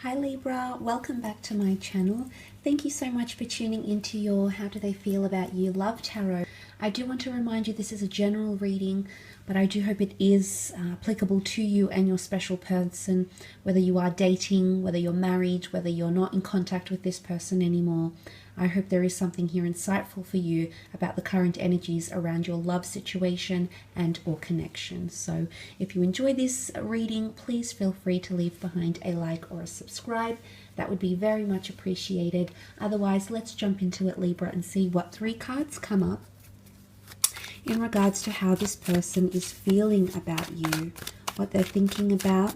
Hi Libra, welcome back to my channel. Thank you so much for tuning into your How Do They Feel About You Love Tarot. I do want to remind you this is a general reading, but I do hope it is applicable to you and your special person, whether you are dating, whether you're married, whether you're not in contact with this person anymore. I hope there is something here insightful for you about the current energies around your love situation and or connection. So if you enjoy this reading, please feel free to leave behind a like or a subscribe. That would be very much appreciated. Otherwise, let's jump into it, Libra, and see what 3 cards come up in regards to how this person is feeling about you, what they're thinking about,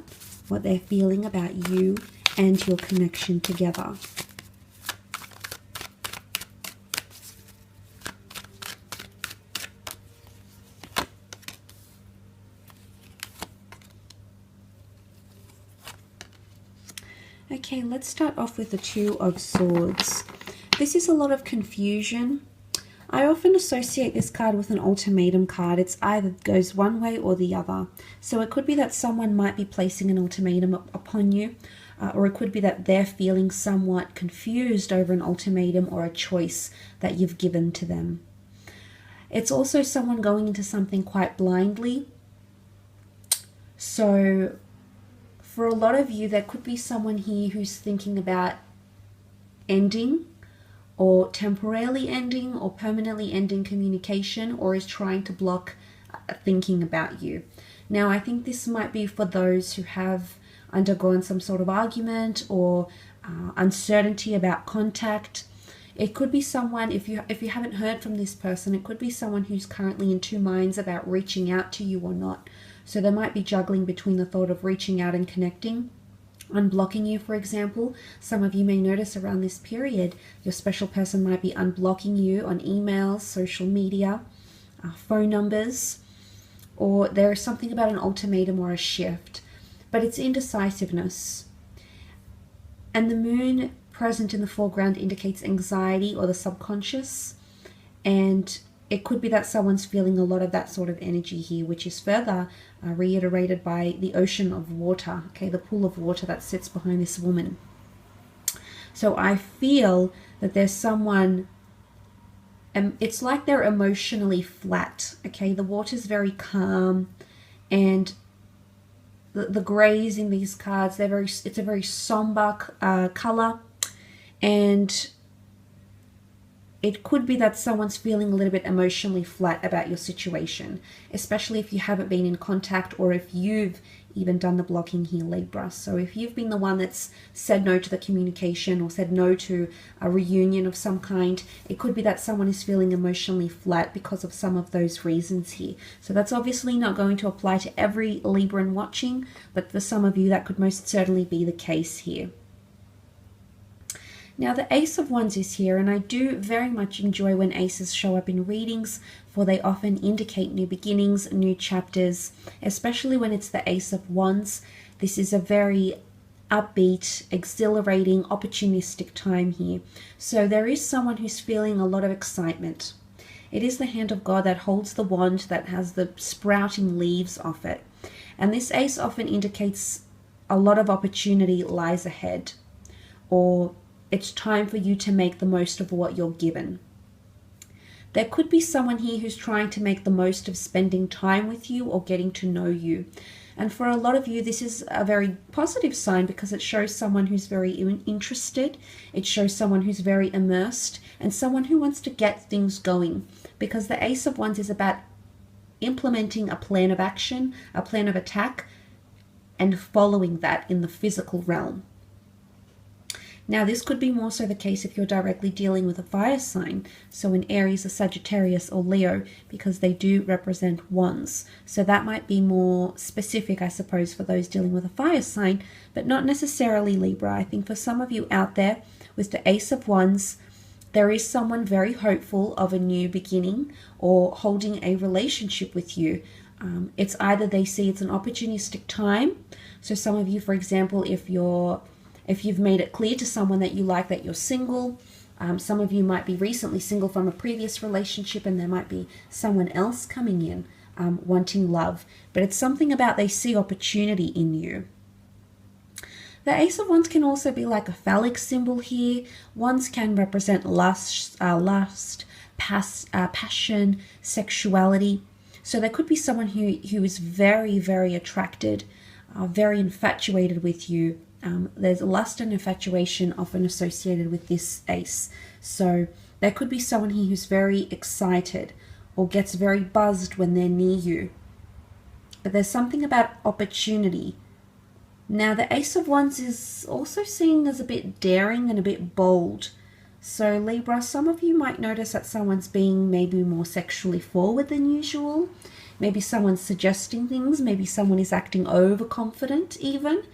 what they're feeling about you and your connection together. Okay, let's start off with the 2 of Swords. This is a lot of confusion. I often associate this card with an ultimatum card. It's either goes one way or the other. So it could be that someone might be placing an ultimatum upon you, or it could be that they're feeling somewhat confused over an ultimatum or a choice that you've given to them. It's also someone going into something quite blindly. So for a lot of you, there could be someone here who's thinking about ending or temporarily ending or permanently ending communication, or is trying to block thinking about you. Now, I think this might be for those who have undergone some sort of argument or uncertainty about contact. It could be someone, if you haven't heard from this person, it could be someone who's currently in 2 minds about reaching out to you or not. So they might be juggling between the thought of reaching out and connecting, unblocking you, for example. Some of you may notice around this period, your special person might be unblocking you on emails, social media, phone numbers, or there is something about an ultimatum or a shift, but it's indecisiveness. And the moon present in the foreground indicates anxiety or the subconscious, and it could be that someone's feeling a lot of that sort of energy here, which is further reiterated by the ocean of water, okay, the pool of water that sits behind this woman. So I feel that there's someone, it's like they're emotionally flat, okay, the water's very calm, and the grays in these cards, it's a very somber color, and it could be that someone's feeling a little bit emotionally flat about your situation, especially if you haven't been in contact or if you've even done the blocking here, Libra. So if you've been the one that's said no to the communication or said no to a reunion of some kind, it could be that someone is feeling emotionally flat because of some of those reasons here. So that's obviously not going to apply to every Libran watching, but for some of you that could most certainly be the case here. Now the Ace of Wands is here, and I do very much enjoy when aces show up in readings, for they often indicate new beginnings, new chapters, especially when it's the Ace of Wands. This is a very upbeat, exhilarating, opportunistic time here. So there is someone who's feeling a lot of excitement. It is the hand of God that holds the wand that has the sprouting leaves off it. And this ace often indicates a lot of opportunity lies ahead, or it's time for you to make the most of what you're given. There could be someone here who's trying to make the most of spending time with you or getting to know you. And for a lot of you, this is a very positive sign because it shows someone who's very interested. It shows someone who's very immersed and someone who wants to get things going, because the Ace of Wands is about implementing a plan of action, a plan of attack, and following that in the physical realm. Now, this could be more so the case if you're directly dealing with a fire sign, so an Aries, a Sagittarius, or Leo, because they do represent wands. So that might be more specific, I suppose, for those dealing with a fire sign, but not necessarily Libra. I think for some of you out there, with the Ace of Wands, there is someone very hopeful of a new beginning or holding a relationship with you. It's either they see it's an opportunistic time. So some of you, for example, if you've made it clear to someone that you like that you're single, some of you might be recently single from a previous relationship, and there might be someone else coming in wanting love. But it's something about they see opportunity in you. The Ace of Wands can also be like a phallic symbol here. Wands can represent lust, passion, sexuality. So there could be someone who is very, very attracted, very infatuated with you. There's lust and infatuation often associated with this ace. So there could be someone here who's very excited or gets very buzzed when they're near you. But there's something about opportunity. Now, the Ace of Wands is also seen as a bit daring and a bit bold. So, Libra, some of you might notice that someone's being maybe more sexually forward than usual. Maybe someone's suggesting things. Maybe someone is acting overconfident even.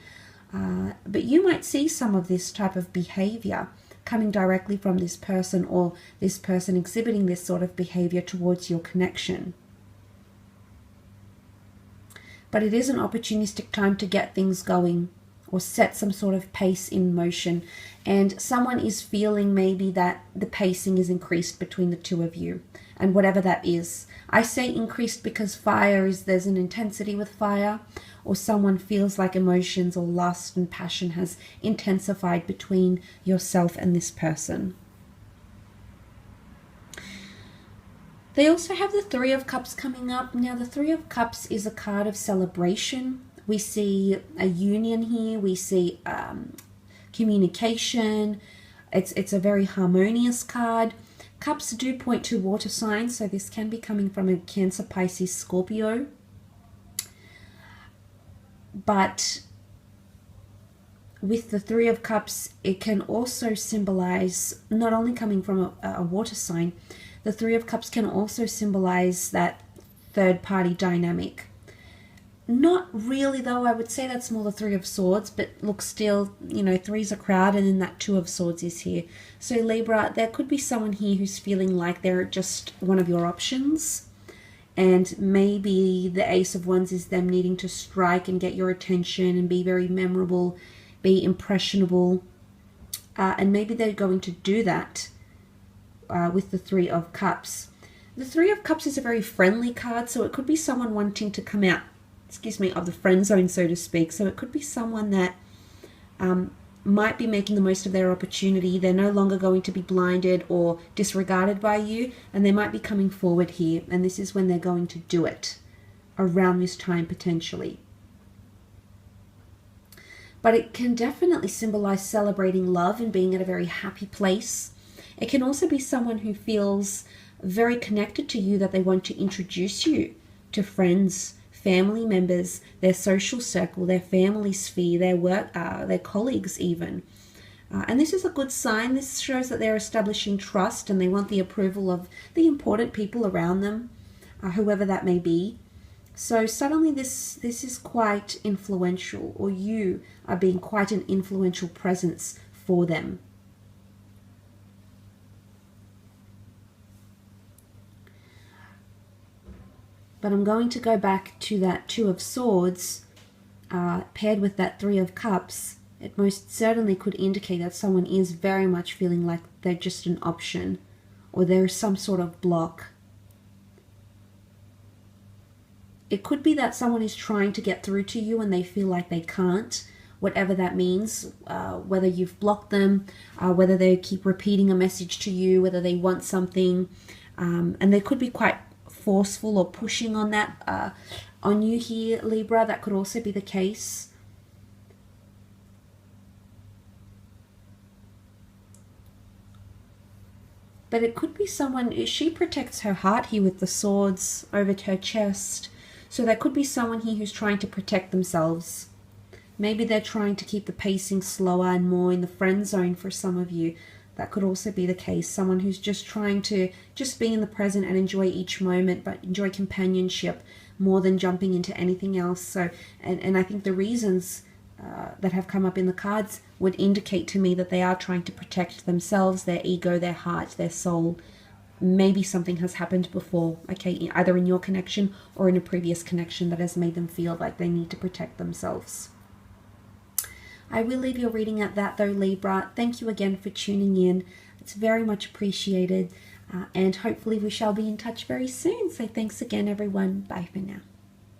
But you might see some of this type of behavior coming directly from this person, or this person exhibiting this sort of behavior towards your connection. But it is an opportunistic time to get things going or set some sort of pace in motion. And someone is feeling maybe that the pacing is increased between the two of you, and whatever that is. I say increased because there's an intensity with fire, or someone feels like emotions or lust and passion has intensified between yourself and this person. They also have the Three of Cups coming up. Now, the Three of Cups is a card of celebration. We see a union here. We see communication. It's a very harmonious card. Cups do point to water signs, so this can be coming from a Cancer, Pisces, Scorpio. But with the Three of Cups, it can also symbolize, not only coming from a water sign, the Three of Cups can also symbolize that third-party dynamic. Not really, though. I would say that's more the Three of Swords, but look, still, you know, three's a crowd, and then that Two of Swords is here. So, Libra, there could be someone here who's feeling like they're just one of your options, and maybe the Ace of Wands is them needing to strike and get your attention and be very memorable, be impressionable, and maybe they're going to do that with the Three of Cups. The Three of Cups is a very friendly card, so it could be someone wanting to come out, of the friend zone, so to speak. So it could be someone that might be making the most of their opportunity. They're no longer going to be blinded or disregarded by you, and they might be coming forward here, and this is when they're going to do it, around this time potentially. But it can definitely symbolize celebrating love and being at a very happy place. It can also be someone who feels very connected to you, that they want to introduce you to friends, family members, their social circle, their family sphere, their work, their colleagues even. And this is a good sign. This shows that they're establishing trust and they want the approval of the important people around them, whoever that may be. So suddenly this is quite influential, or you are being quite an influential presence for them. But I'm going to go back to that Two of Swords paired with that Three of Cups. It most certainly could indicate that someone is very much feeling like they're just an option, or there is some sort of block. It could be that someone is trying to get through to you and they feel like they can't, whatever that means, whether you've blocked them, whether they keep repeating a message to you, whether they want something, and they could be quite forceful or pushing on that on you here, Libra. That could also be the case. But it could be someone, she protects her heart here with the swords over her chest. So there could be someone here who's trying to protect themselves. Maybe they're trying to keep the pacing slower and more in the friend zone for some of you. That could also be the case. Someone who's just trying to just be in the present and enjoy each moment, but enjoy companionship more than jumping into anything else. So, and I think the reasons that have come up in the cards would indicate to me that they are trying to protect themselves, their ego, their heart, their soul. Maybe something has happened before, okay, either in your connection or in a previous connection that has made them feel like they need to protect themselves. I will leave your reading at that though, Libra. Thank you again for tuning in. It's very much appreciated, and hopefully we shall be in touch very soon. So thanks again, everyone. Bye for now.